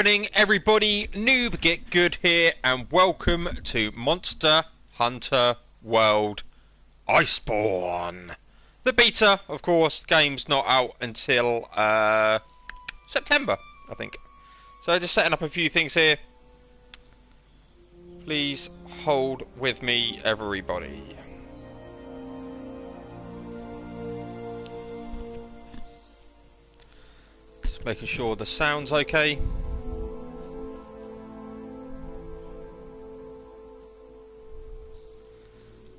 Morning everybody, Noob GitGud here and welcome to Monster Hunter World Iceborne. The beta, of course, game's not out until September, I think. So just setting up a few things here. Please hold with me everybody. Just making sure the sound's okay.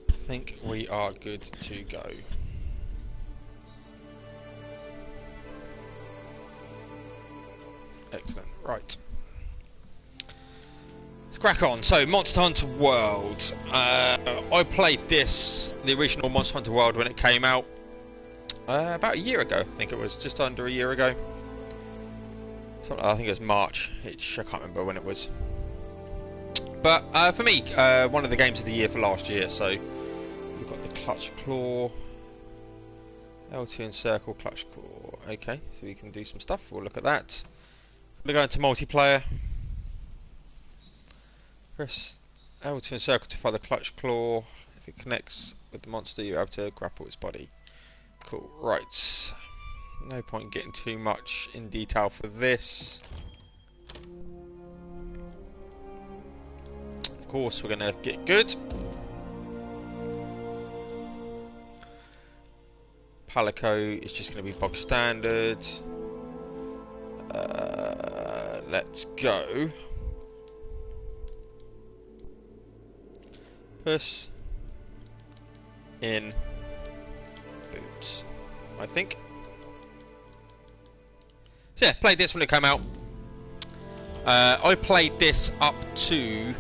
I think we are good to go. Excellent. Right. Let's crack on. So, Monster Hunter World. I played this, the original Monster Hunter World, when it came out about a year ago. I think it was just under a year ago. I think it was March. I can't remember when it was. But for me, one of the games of the year for last year. So we've got the Clutch Claw, L2 and Circle, Clutch Claw. Okay, so we can do some stuff. We'll look at that. We're going to multiplayer. Press L2 and Circle to fire the Clutch Claw. If it connects with the monster, you're able to grapple its body. Cool. Right. No point in getting too much in detail for this. Of course, we're going to get good. Palico is just going to be bog standard. Let's go. Puss in boots, I think. So yeah, played this when it came out. I played this up to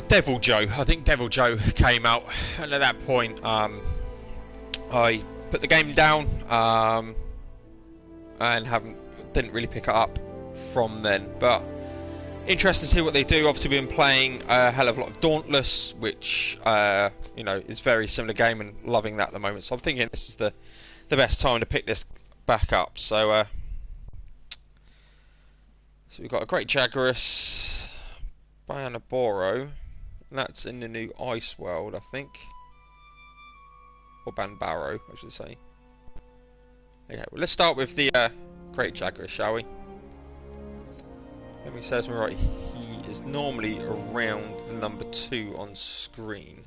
Devil Joe. I think Devil Joe came out, and at that point, I put the game down and didn't really pick it up from then. But interesting to see what they do. Obviously, we've been playing a hell of a lot of Dauntless, which you know, is a very similar game, and loving that at the moment. So I'm thinking this is the best time to pick this back up. So so we've got a Great Jaguarus, Banaboro, and that's in the new Ice World, I think. Or Banbaro, I should say. Okay, well, let's start with the Great Jaguarus, shall we? Let me say something right. He is normally around the number 2 on screen.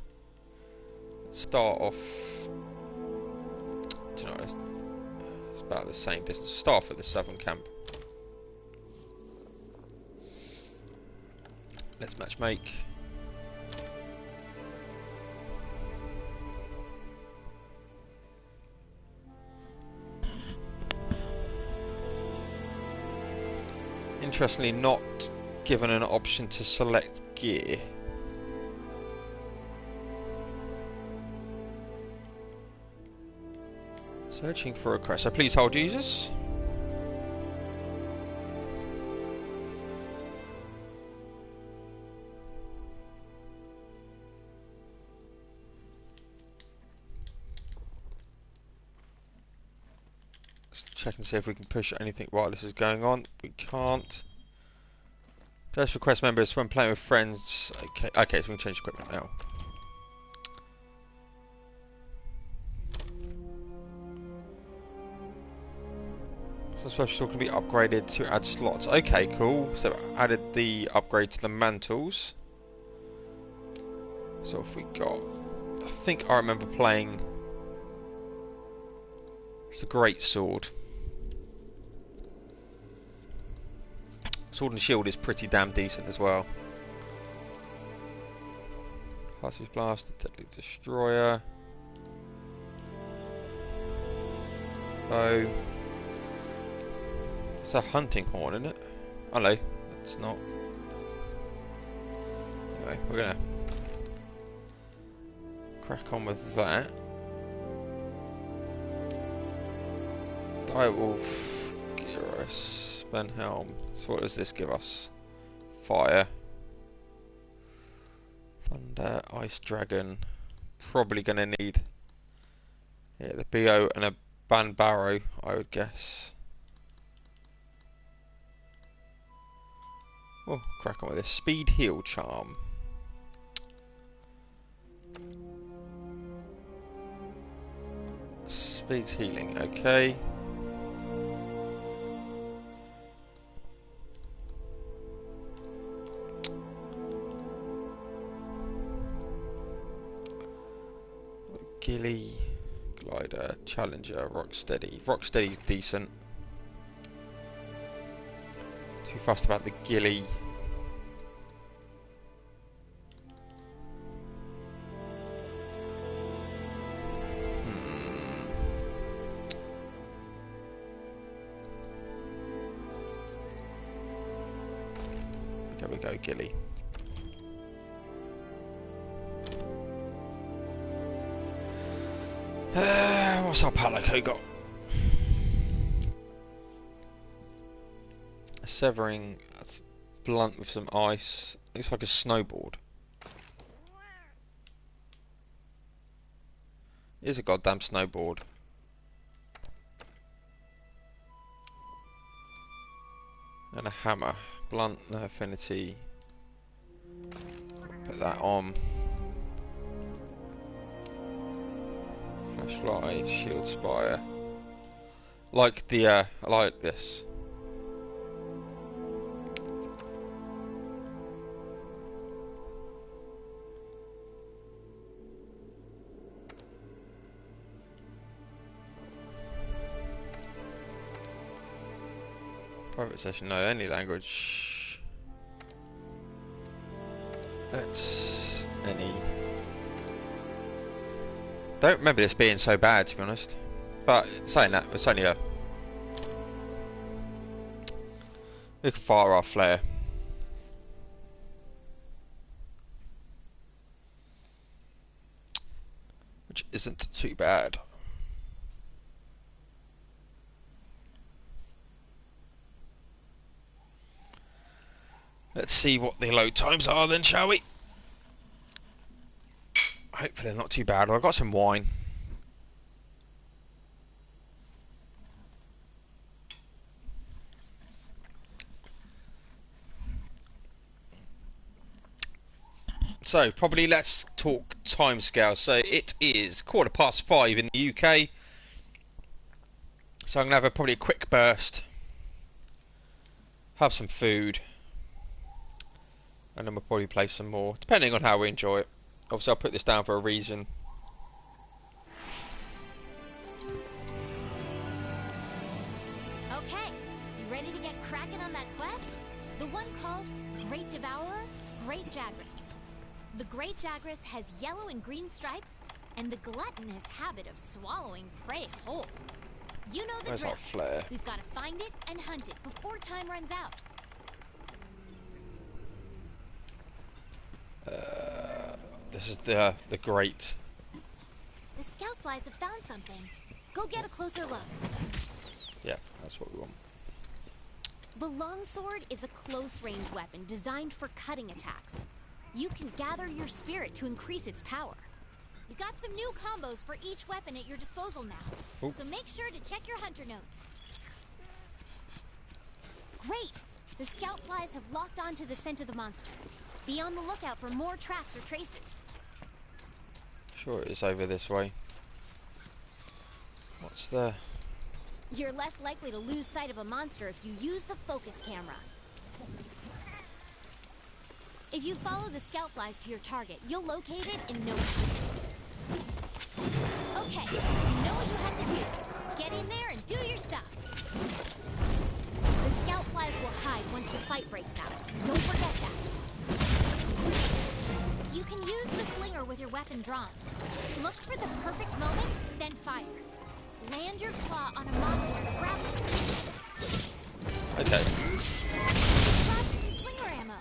Let's start off. Do you know, it's about the same distance. Start off at the southern camp. Let's match make. Interestingly, not given an option to select gear. Searching for a quest. So please hold, users. Let's check and see if we can push anything while this is going on. We can't. First request members when playing with friends. Okay, so we can change equipment now. So special can be upgraded to add slots. Okay, cool. So added the upgrade to the mantles. So if we got, I think I remember playing the Great Sword. Sword and Shield is pretty damn decent as well. Classic Blast, Deadly Destroyer. Bow. It's a hunting horn, isn't it? Oh no, it's not. Anyway, we're gonna crack on with that. Direwolf, Gyros, Benhelm. So what does this give us? Fire. Thunder, Ice Dragon. Probably gonna need the BO and a Banbaro, I would guess. Oh, crack on with this. Speed heal charm. Speed's healing, okay. Gilly, glider, challenger, rocksteady. Rocksteady's decent. Too fussed about the gilly. There we go, gilly. What's our Palico got? A severing blunt with some ice. Looks like a snowboard. It is a goddamn snowboard. And a hammer. Blunt, no affinity. Put that on. Flashlight, shield spire. Like the I like this. Private session, no, any language. Let's any. Don't remember this being so bad, to be honest. But saying that, it's only a. We can fire our flare. Which isn't too bad. Let's see what the load times are then, shall we? Hopefully they're not too bad. I've got some wine. So, probably let's talk timescale. So, it is 5:15 in the UK. So, I'm going to have probably a quick burst. Have some food. And then we'll probably play some more, depending on how we enjoy it. Obviously, I'll put this down for a reason. Okay, you ready to get cracking on that quest? The one called Great Devourer, Great Jagras. The Great Jagras has yellow and green stripes, and the gluttonous habit of swallowing prey whole. You know the Where's drill. our flare? We've got to find it and hunt it before time runs out. This is the great. The scout flies have found something. Go get a closer look. Yeah, that's what we want. The longsword is a close-range weapon designed for cutting attacks. You can gather your spirit to increase its power. You've got some new combos for each weapon at your disposal now. Ooh. So make sure to check your hunter notes. Great! The scout flies have locked onto the scent of the monster. Be on the lookout for more tracks or traces. Sure, it is over this way. What's the... You're less likely to lose sight of a monster if you use the focus camera. If you follow the scout flies to your target, you'll locate it in no time. Okay, you know what you have to do. Get in there and do your stuff. The scout flies will hide once the fight breaks out. Don't forget that. You can use the slinger with your weapon drawn. Look for the perfect moment, then fire. Land your claw on a monster to grab it. Okay. Grab some slinger ammo.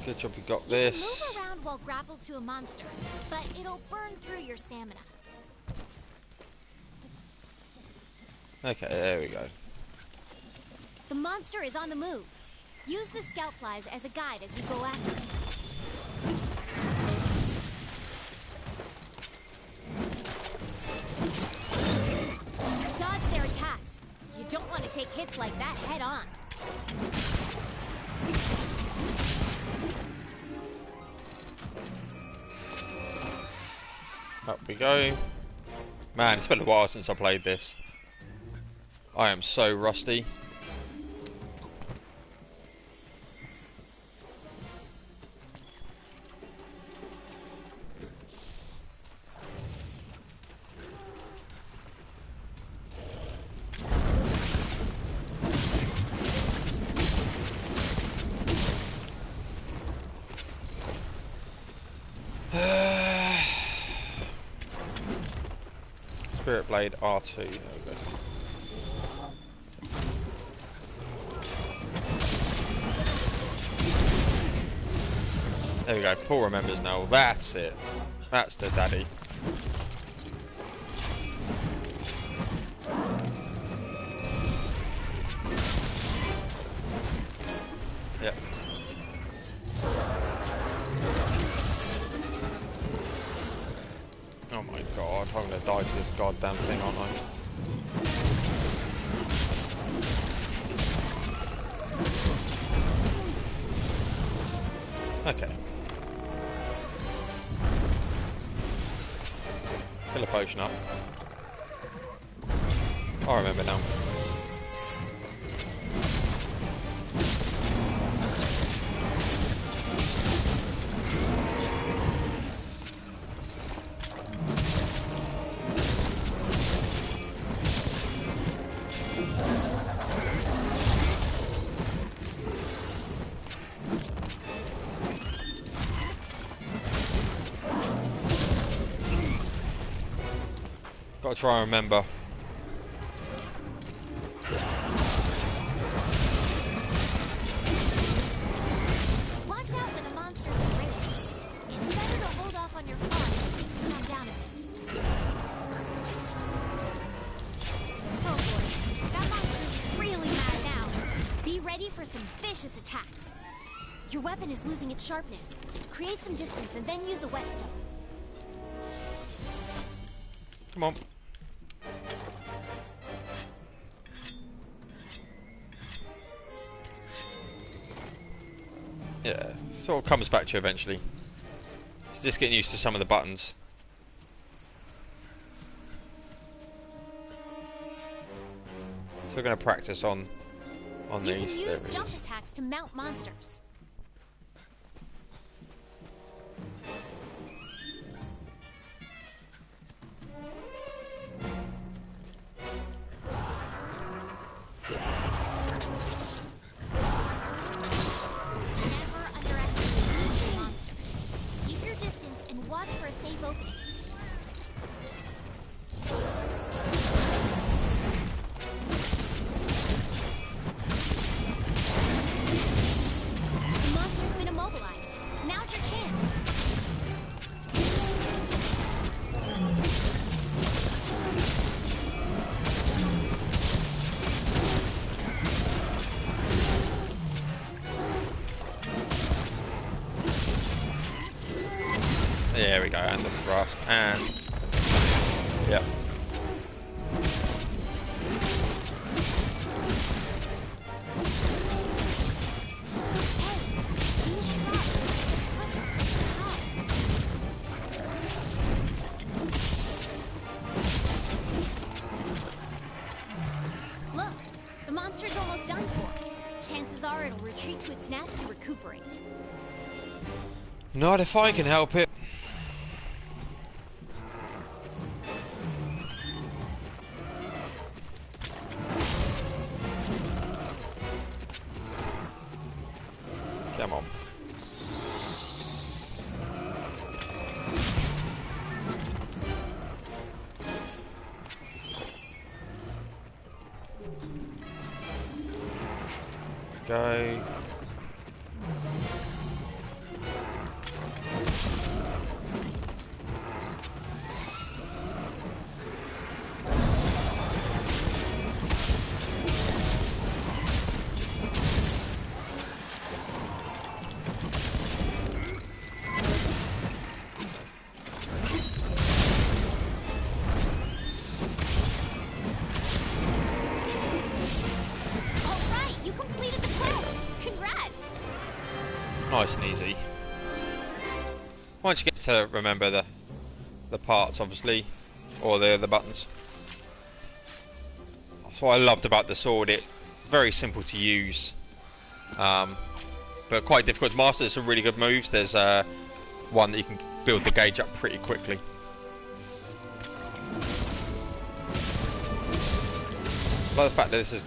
Good job we got this. You can move around while grappled to a monster, but it'll burn through your stamina. Okay, there we go. The monster is on the move. Use the scout flies as a guide as you go after it. Dodge their attacks. You don't want to to take hits like that head on. Up we go. Man, it's been a while since I played this. I am so rusty. Spirit Blade R2. There we go. There we go. Paul remembers now. That's it. That's the daddy. Yep. Oh my god, I'm gonna die to this goddamn thing, aren't I? Okay. Fill a potion up. I remember now. Gotta try and remember. Watch out for the monsters and raiders. It's better to hold off on your farm when things calm down a bit. Oh boy, that monster's really mad now. Be ready for some vicious attacks. Your weapon is losing its sharpness. Create some distance and then use a whetstone. Come on. Yeah, sort of comes back to you eventually. It's just getting used to some of the buttons. So we're going to practice on these. You can use jump attacks to mount monsters. There we go, and the thrust, and yep. Look, the monster's almost done for. Chances are it'll retreat to its nest to recuperate. Not if I can help it. Come on. Go. Nice and easy. Once you get to remember the parts, obviously, or the buttons. That's what I loved about the sword. It very simple to use, but quite difficult to master. There's some really good moves. There's one that you can build the gauge up pretty quickly. I love the fact that this has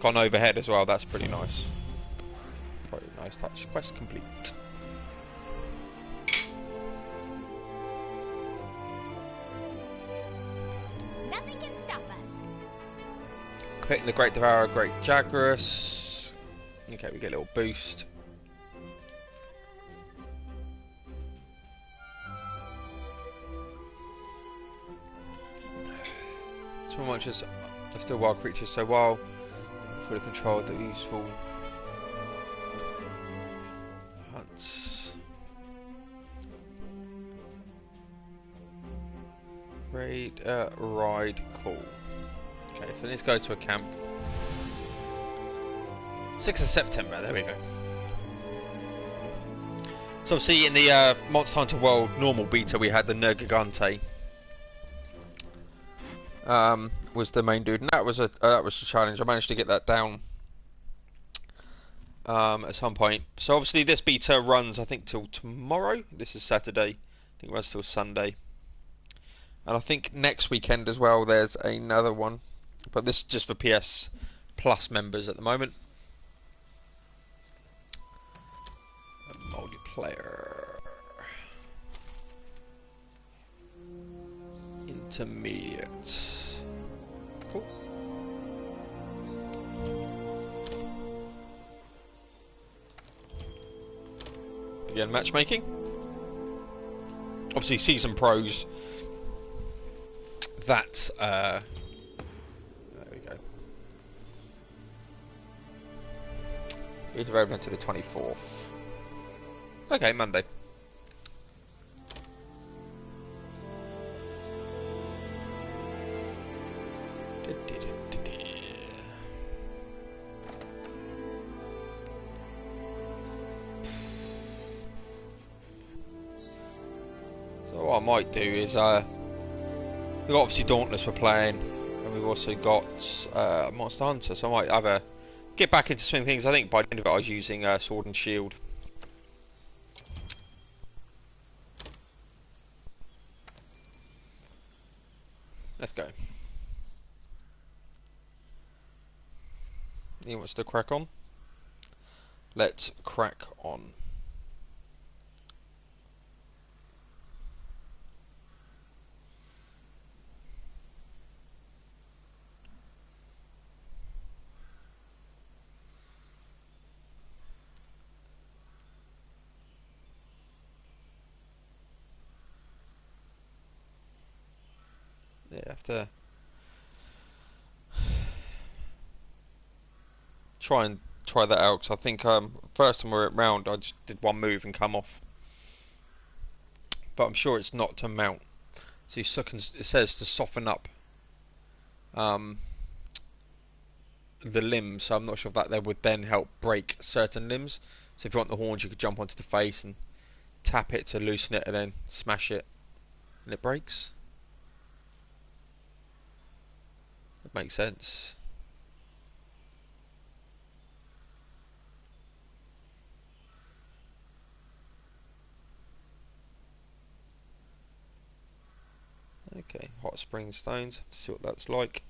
gone overhead as well. That's pretty nice. Quite a nice touch. Quest complete. Nothing can stop us. Quick, the Great Devourer, Great Jaguarus. Okay, we get a little boost. Too much as are still wild creatures, so while fully controlled, they're useful. Hunts. Raid, ride, cool. Okay, so let's go to a camp. 6th of September, there we go. So obviously in the Monster Hunter World normal beta we had the Nergigante. Was the main dude, and that was a challenge. I managed to get that down at some point. So obviously this beta runs, I think, till tomorrow. This is Saturday. I think it runs till Sunday. And I think next weekend as well there's another one, but this is just for PS Plus members at the moment. Multiplayer. Intermediate. Cool. Again, matchmaking. Obviously, season pros. That. There we go. Beta available to the 24th. Okay, Monday. So what I might do is, we've got obviously Dauntless we're playing, and we've also got Monster Hunter, so I might either get back into swing things. I think by the end of it I was using Sword and Shield. Let's go. He wants to crack on. Let's crack on. Yeah, I have to try that out, because I think first time we were round I just did one move and come off, but I'm sure it's not to mount. So it says to soften up the limbs, so I'm not sure if that would then help break certain limbs. So if you want the horns, you could jump onto the face and tap it to loosen it and then smash it and it breaks. That makes sense. Okay, hot spring stones. Let's see what that's like.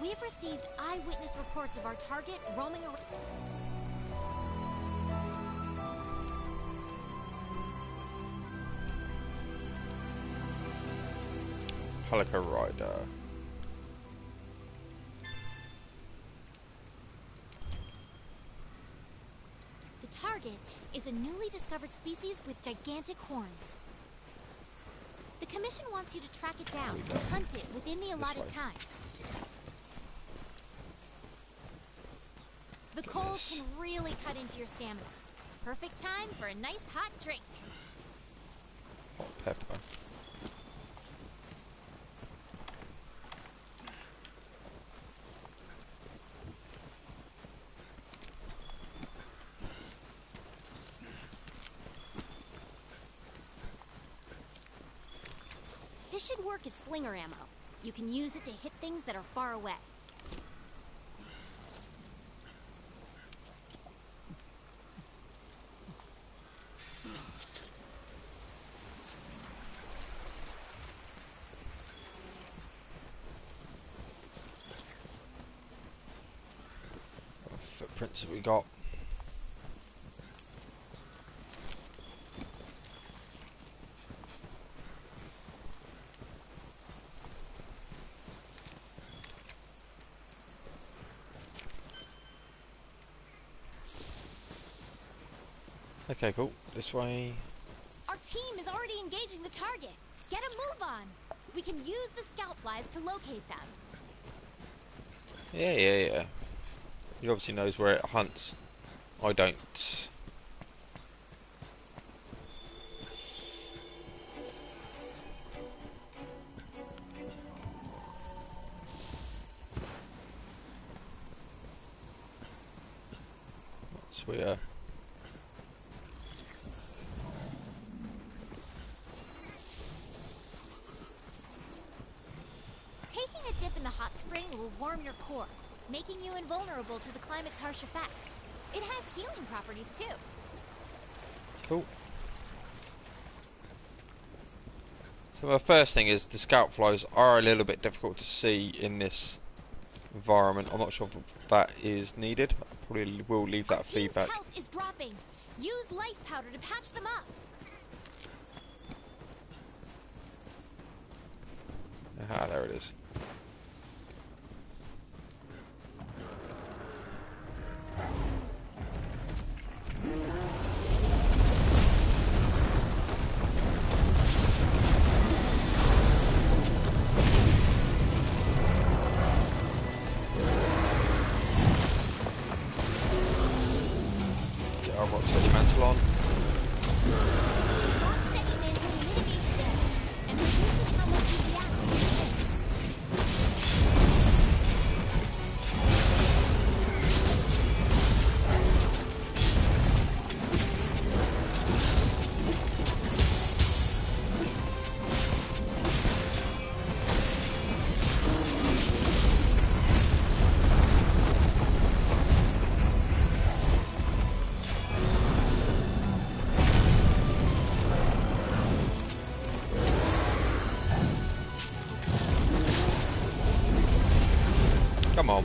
We have received eyewitness reports of our target roaming around. Pelican Rider. The target is a newly discovered species with gigantic horns. The Commission wants you to track it down and hunt it within the allotted time. The cold can really cut into your stamina. Perfect time for a nice hot drink. Hot pepper. This should work as slinger ammo. You can use it to hit things that are far away. What footprints have we got? Okay, cool. This way. Our team is already engaging the target. Get a move on. We can use the scout flies to locate them. Yeah. He obviously knows where it hunts. I don't. That's weird. Taking a dip in the hot spring will warm your core, making you invulnerable to the climate's harsh effects. It has healing properties too. Cool. So my first thing is the scout flies are a little bit difficult to see in this environment. I'm not sure if that is needed. I probably will leave that feedback. Our team's health is dropping. Use life powder to patch them up. Aha, there it is. Let's get our Rocksteady Mantle on. Rocksteady mantle mitigates damage and reduces how much you react to each hit. Come on.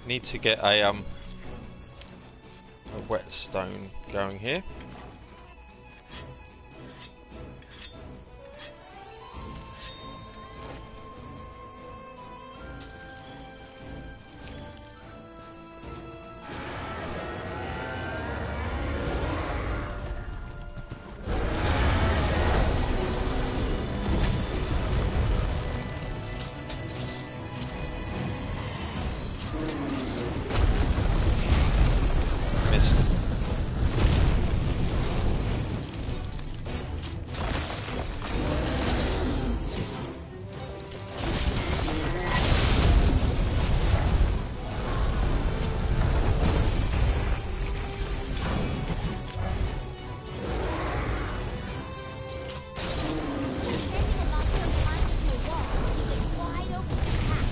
Need to get a whetstone going here. Missed. Sending a monster flying into a wall will leave it wide open to attack.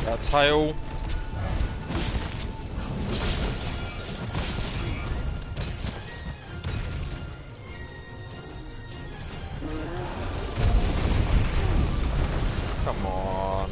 That tail. Come on.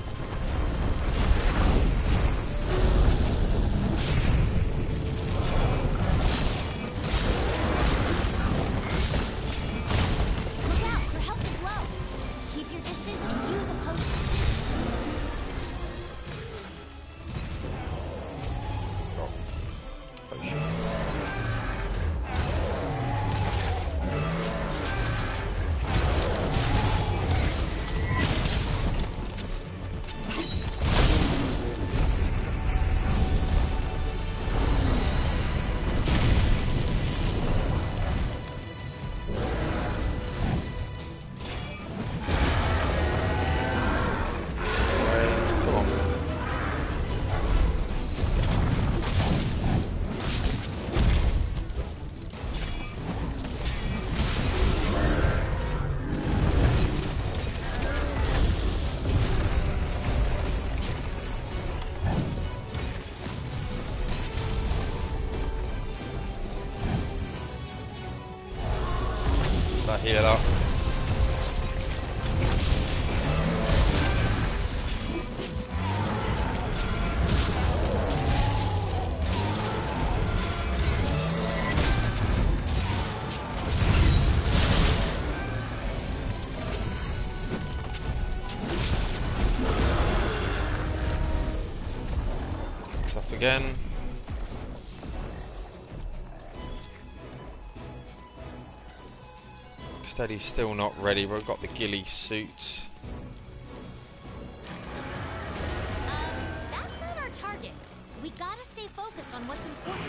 hear that. Stuff again. Steady's still not ready, but we've got the ghillie suit. That's not our target. We gotta stay focused on what's important.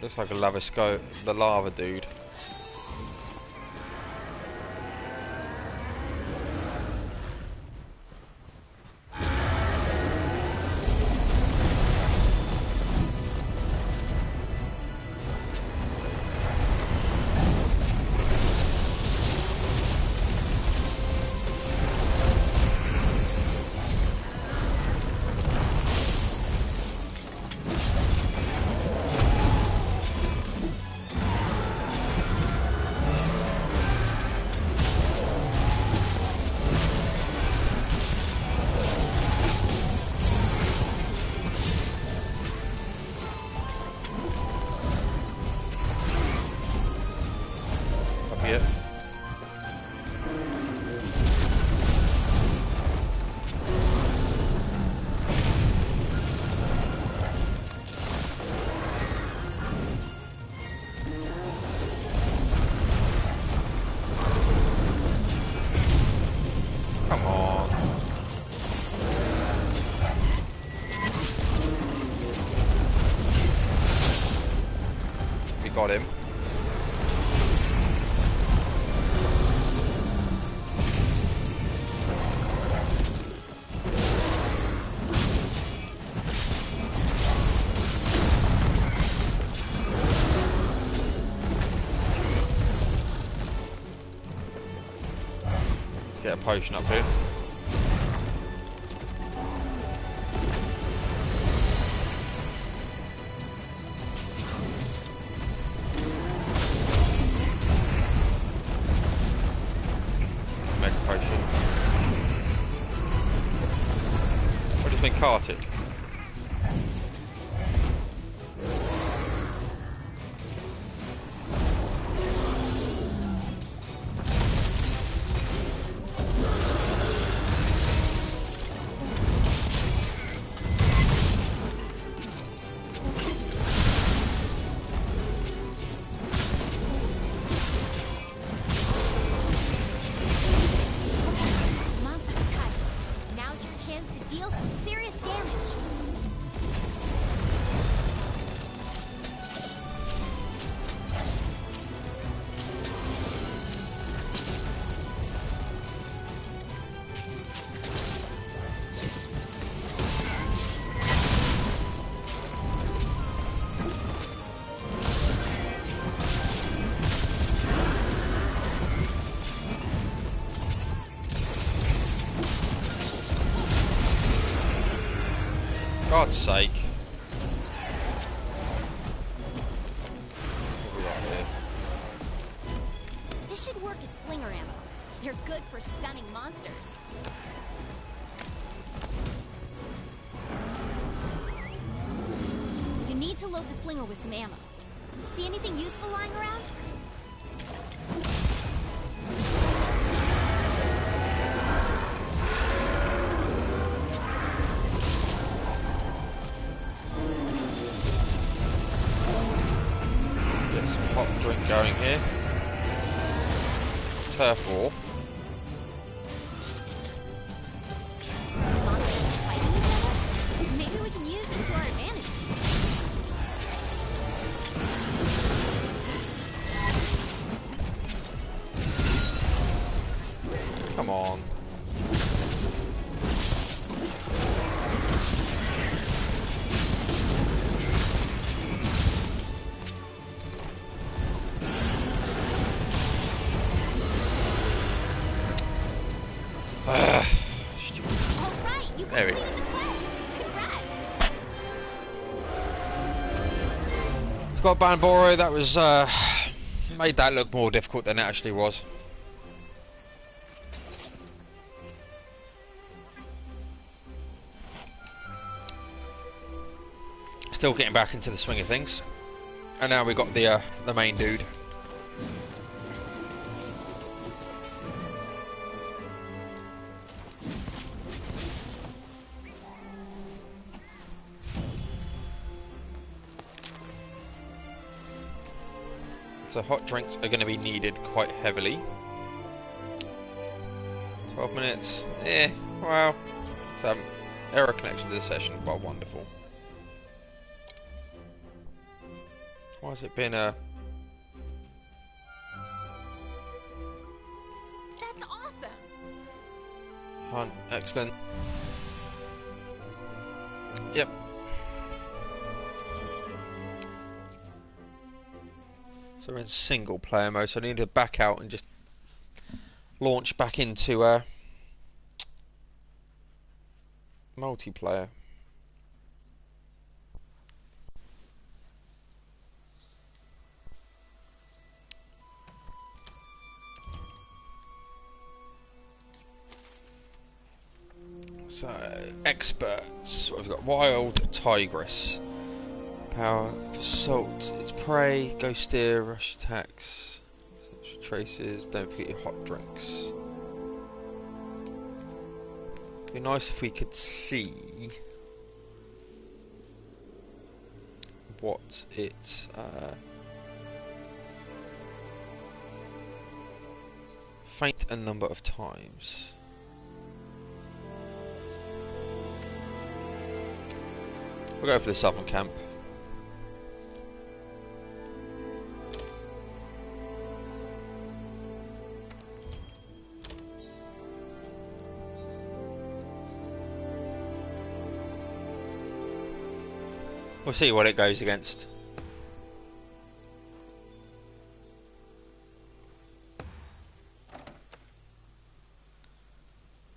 Looks like a the lava dude. Up here. Come on. We got him. Let's get a potion up here. Mega potion. What has been carted? Monster cut. Now's your chance to deal some serious damage. God's sake. What have we got here? This should work as slinger ammo. They're good for stunning monsters. You need to load the slinger with some ammo. See anything useful lying around? Get some hot drink going here. Turf war. Monsters are fighting each other? Maybe we can use this to our advantage. Come on. Stupid. All right, you There we completed go. the quest. Congrats. Forgot Banboro, that was made that look more difficult than it actually was. Still getting back into the swing of things. And now we got the main dude. So hot drinks are going to be needed quite heavily. 12 minutes. Well, some error connection to the session. Well, wonderful. Why has it been a... That's awesome. Hunt, excellent. Yep. So we're in single player mode, so I need to back out and just launch back into multiplayer. So, experts. We've got wild tigress. Power for salt. It's prey. Go steer. Rush attacks. Traces. Don't forget your hot drinks. It'd be nice if we could see what it faint a number of times. We'll go for the southern camp. We'll see what it goes against.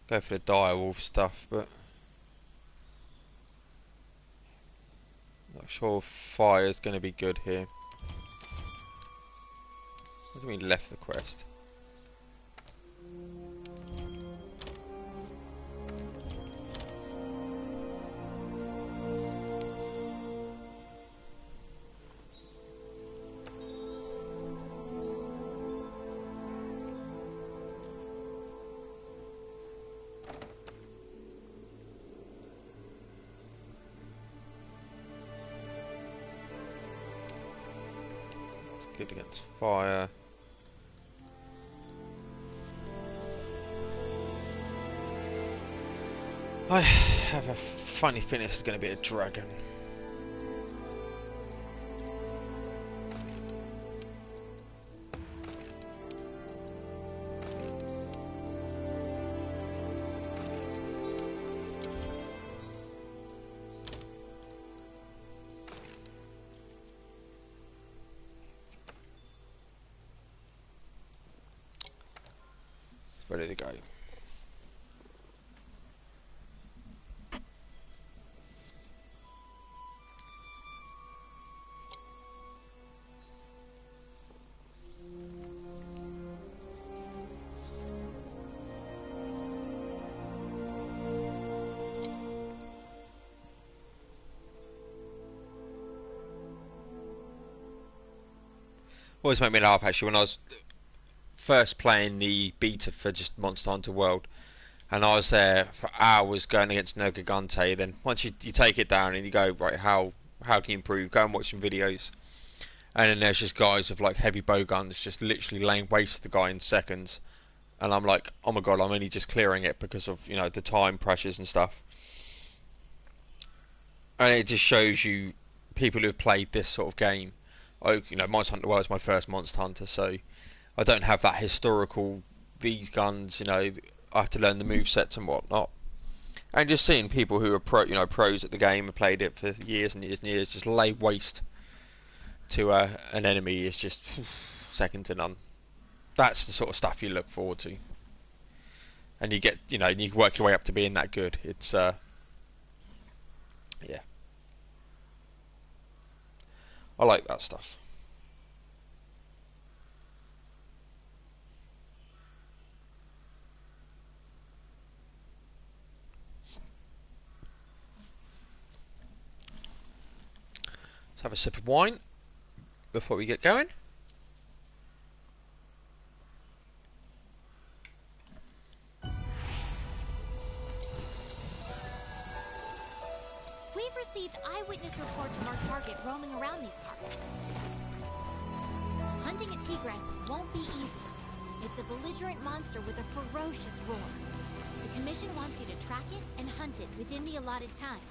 Go for the direwolf stuff, but not sure fire's going to be good here. What do we mean left the quest? Good against fire. I have a funny feeling this is going to be a dragon. Ready to go. Always made me laugh actually when I was first playing the beta for just Monster Hunter World, and I was there for hours going against Nergigante. Then once you take it down and you go, right, how can you improve? Go and watch some videos, and then there's just guys with like heavy bow guns just literally laying waste to the guy in seconds, and I'm like, oh my god, I'm only just clearing it because of, you know, the time pressures and stuff. And it just shows you people who have played this sort of game. You know, Monster Hunter World is my first Monster Hunter, so I don't have that historical, these guns, you know, I have to learn the movesets and whatnot. And just seeing people who are pros at the game, have played it for years and years and years, just lay waste to an enemy is just second to none. That's the sort of stuff you look forward to. And you get, you know, you can work your way up to being that good. It's, yeah. I like that stuff. have a sip of wine before we get going. We've received eyewitness reports of our target roaming around these parts. Hunting a Tigrex won't be easy. It's a belligerent monster with a ferocious roar. The Commission wants you to track it and hunt it within the allotted time.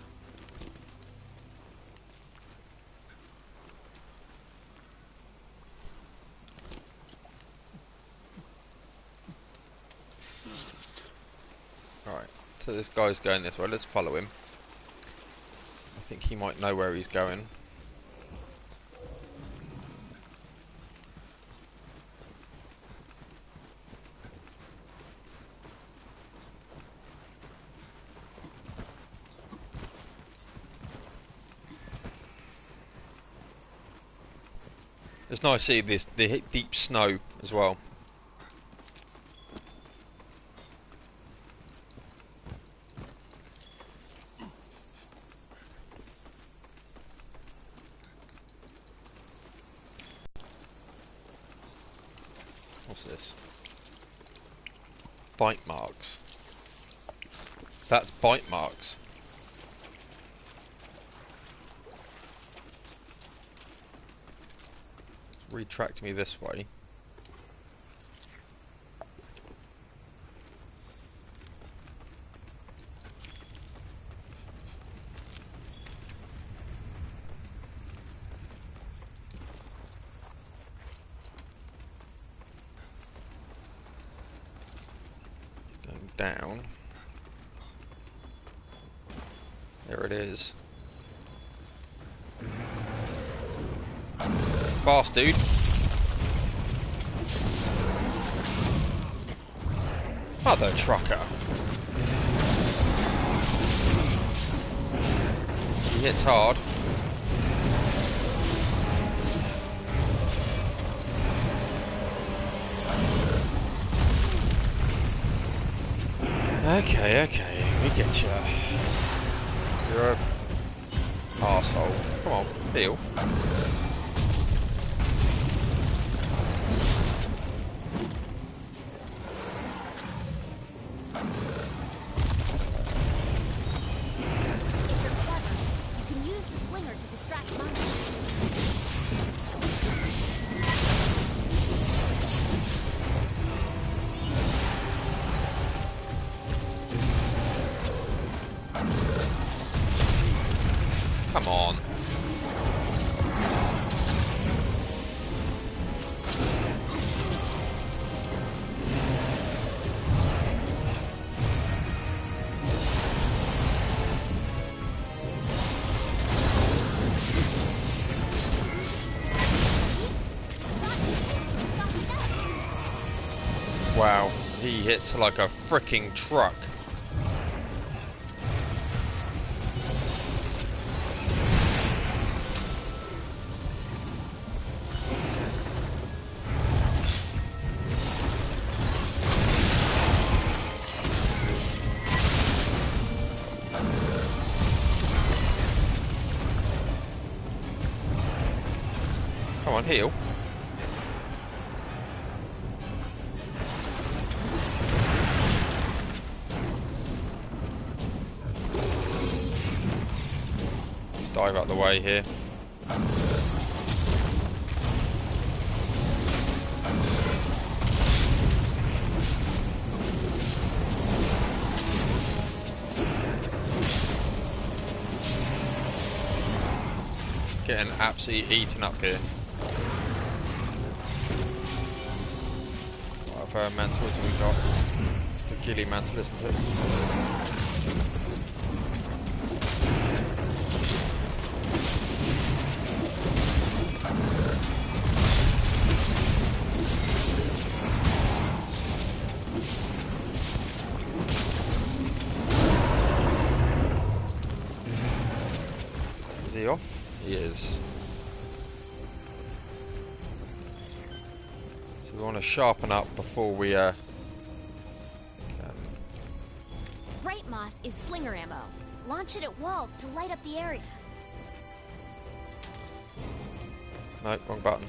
Alright, so this guy's going this way. Let's follow him. I think he might know where he's going. It's nice to see the deep snow as well. What's this? Bite marks. That's bite marks. Retract me this way. Going down. There it is. Fast, dude. Mother trucker. He hits hard. Okay, we get you. You're a arsehole. Come on, heal. Come on. Wow, he hits like a freaking truck. Come on, heal. Just dive out the way here. Getting absolutely eaten up here. What other mantles have we got? It's the ghillie mantle, isn't it? Is he off? He is. So we want to sharpen up before we Bright moss is slinger ammo. Launch it at walls to light up the area. No, wrong button.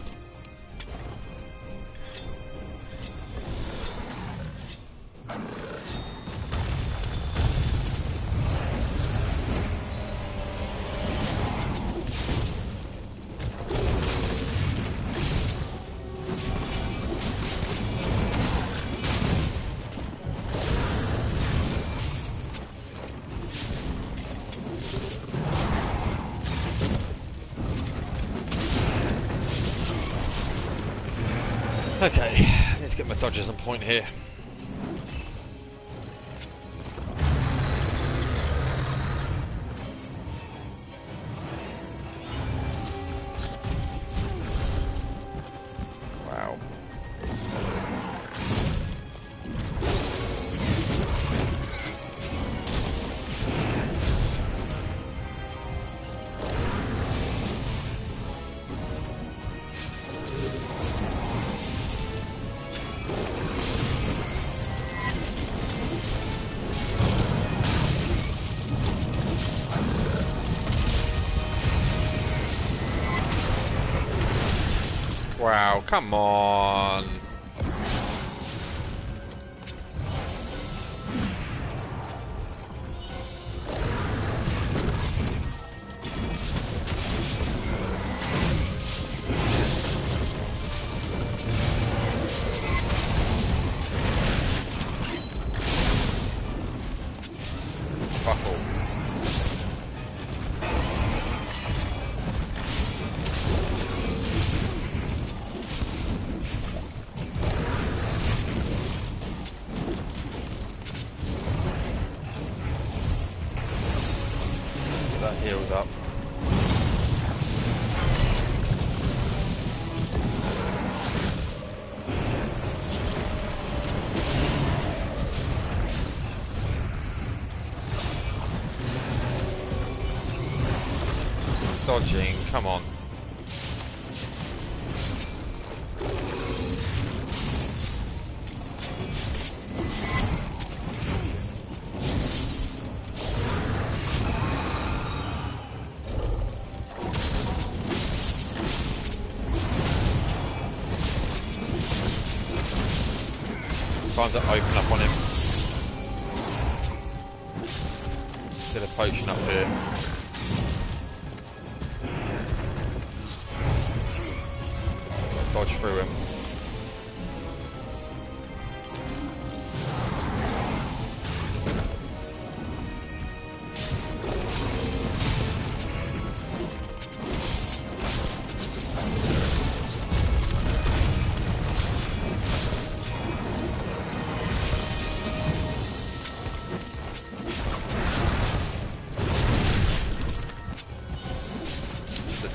Okay, I need to get my dodges on point here. Wow. Wow, come on. Fuck all. That heals up. Dodging, come on. Time to open up on him. Get a potion up here. Dodge through him.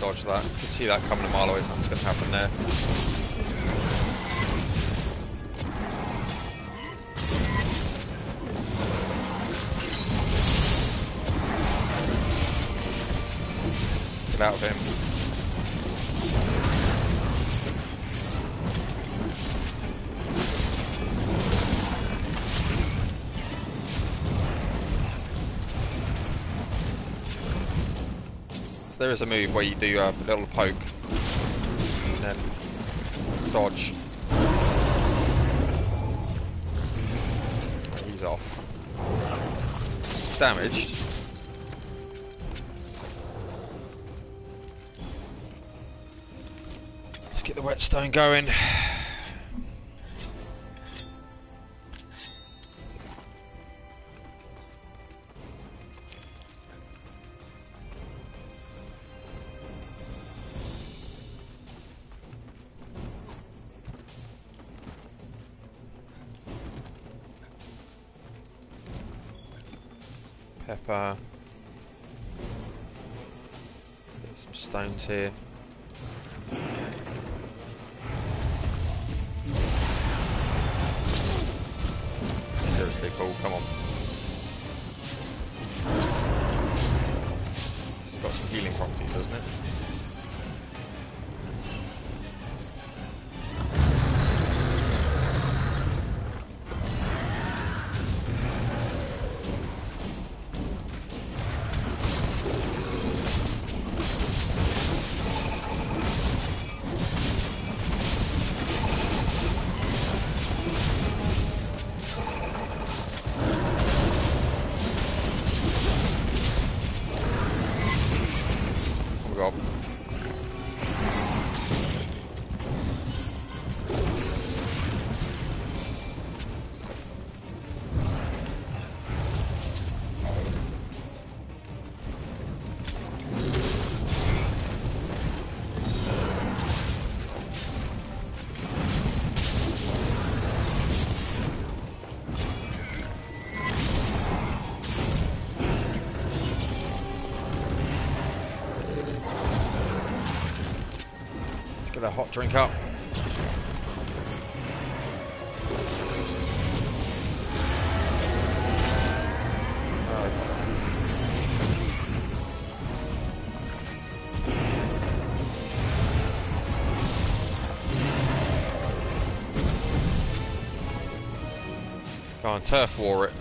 Dodge that. You can see that coming a mile away, something's going to happen there. Get out of him. There is a move where you do a little poke and then dodge. He's off. Damaged. Let's get the whetstone going. Pepper. Get some stones here. Seriously, Paul, come on. This has got some healing properties, doesn't it? Get a hot drink up. Go on, turf war it.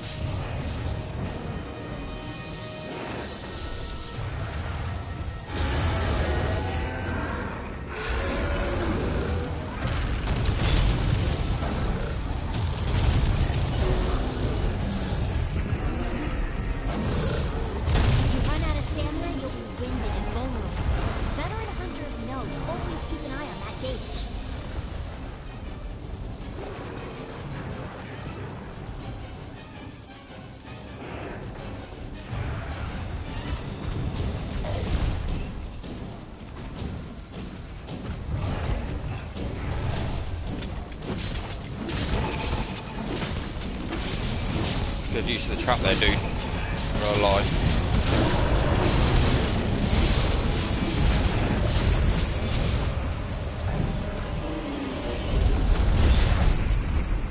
Good use of the trap there, dude. I'm not gonna lie.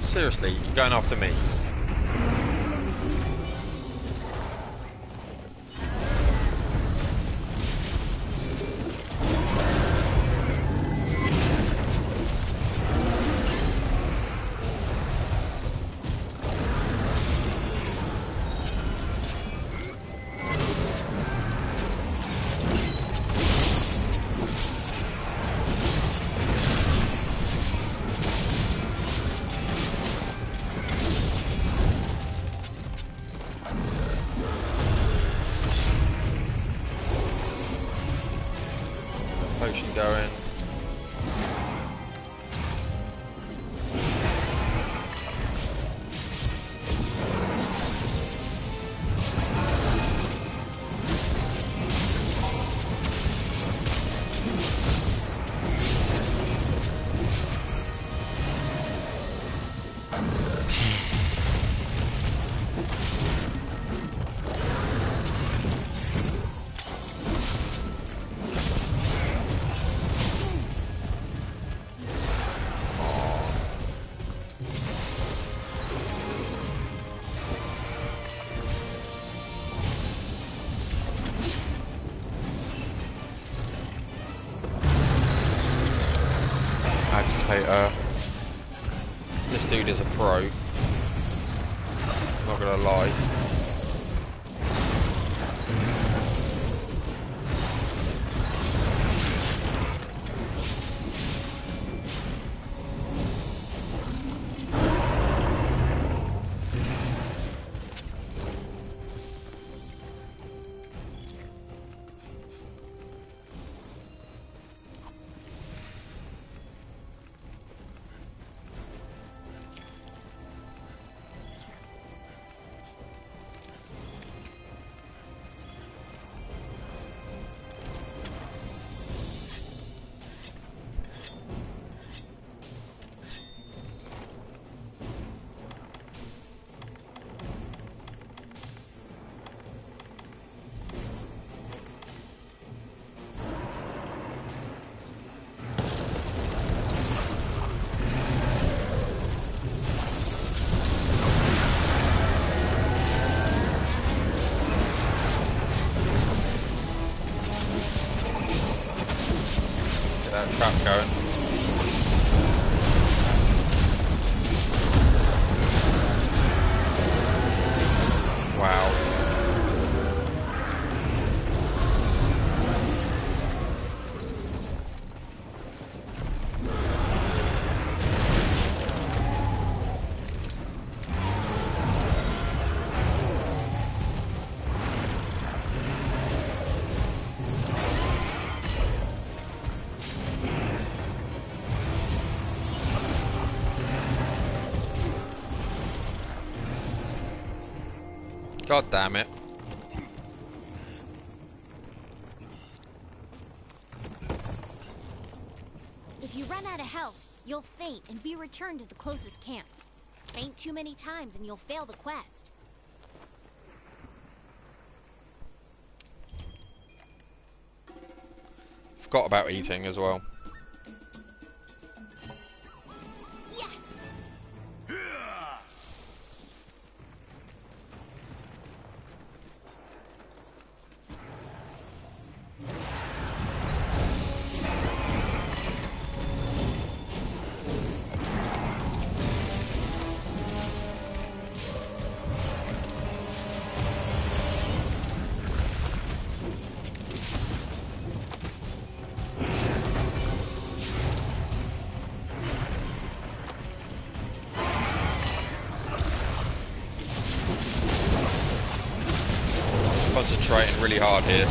Seriously, you're going after me? Potion going. Agitator. This dude is a pro. Not gonna lie. Trap going. Wow. God damn it. If you run out of health, you'll faint and be returned to the closest camp. Faint too many times and you'll fail the quest. Forgot about eating as well. concentrating really hard here.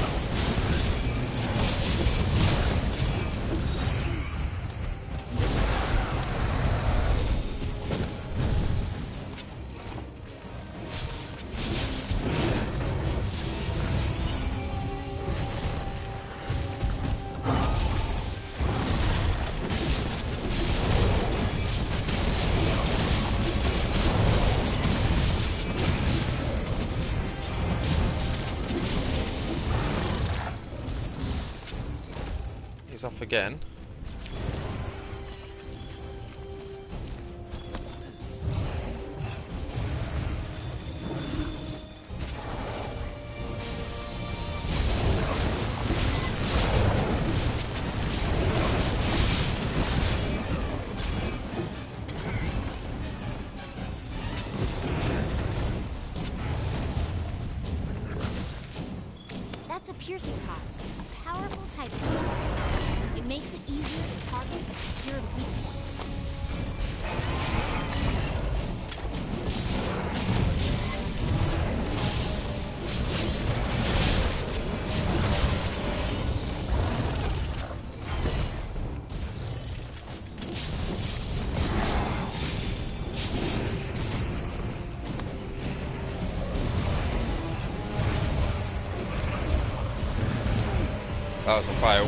He's off again. That's a piercing pod, a powerful type of slug. It makes it easier to target obscure weak points. That was a fail.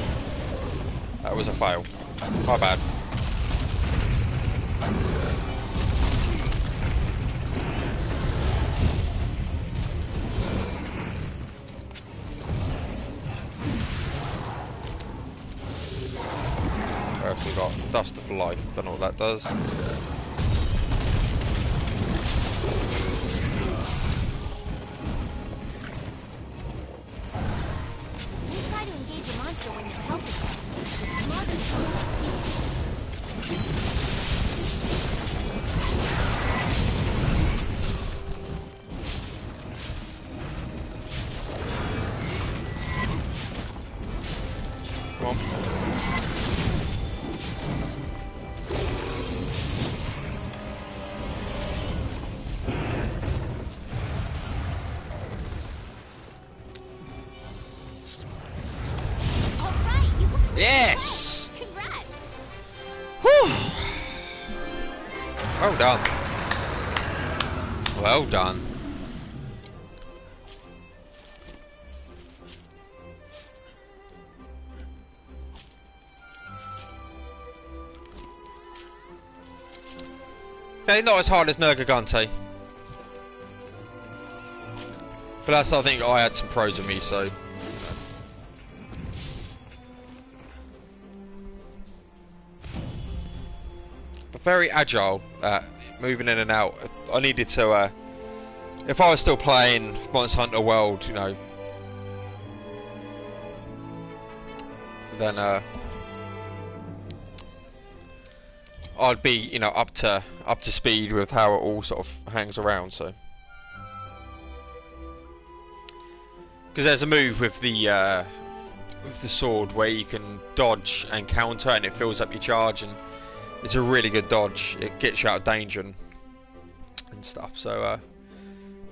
That was a fail. My bad. We got Dust of Life. Don't know what that does. Come on. Yes! Congrats! Whew! Well done. Well done. Okay, not as hard as Nergigante. But that's, I think I had some pros in me, so... Very agile, moving in and out. I needed to, if I was still playing Monster Hunter World, you know, then I'd be, you know, up to speed with how it all sort of hangs around. So, because there's a move with the sword where you can dodge and counter, and it fills up your charge and. It's a really good dodge. It gets you out of danger and stuff. So,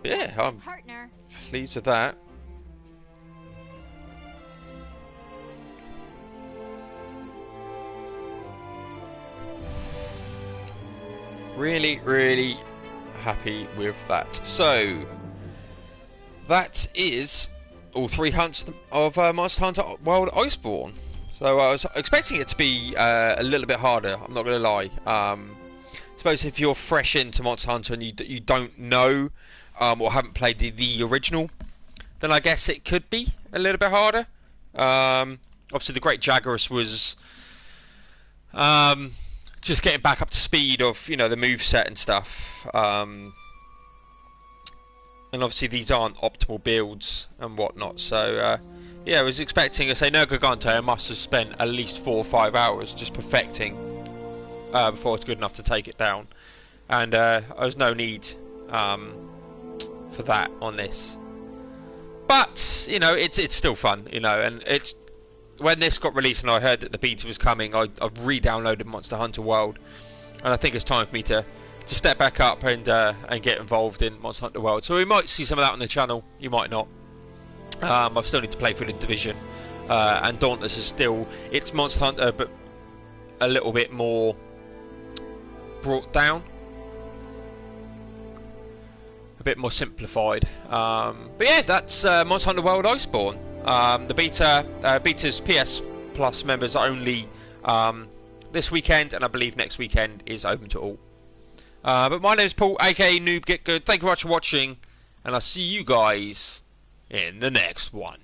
yeah, I'm pleased with that. Really, really happy with that. So, that is all 3 hunts of Monster Hunter World Iceborne. So I was expecting it to be a little bit harder. I'm not going to lie. I suppose if you're fresh into Monster Hunter and you don't know or haven't played the original, then I guess it could be a little bit harder. Obviously, the Great Jagras was just getting back up to speed of the moveset and stuff. And obviously these aren't optimal builds and whatnot. So. Yeah, I was expecting, I say, Nergigante, I must have spent at least 4 or 5 hours just perfecting before it's good enough to take it down. And there was no need for that on this. But, it's still fun, and it's... When this got released and I heard that the beta was coming, I re-downloaded Monster Hunter World. And I think it's time for me to step back up and get involved in Monster Hunter World. So we might see some of that on the channel, you might not. I still need to play through the Division, and Dauntless is still, it's Monster Hunter but a little bit more brought down, a bit more simplified. But yeah, that's Monster Hunter World Iceborne. The beta's PS Plus members only this weekend, and I believe next weekend is open to all. But my name is Paul, aka Noob GitGud. Thank you very much for watching, and I'll see you guys in the next one.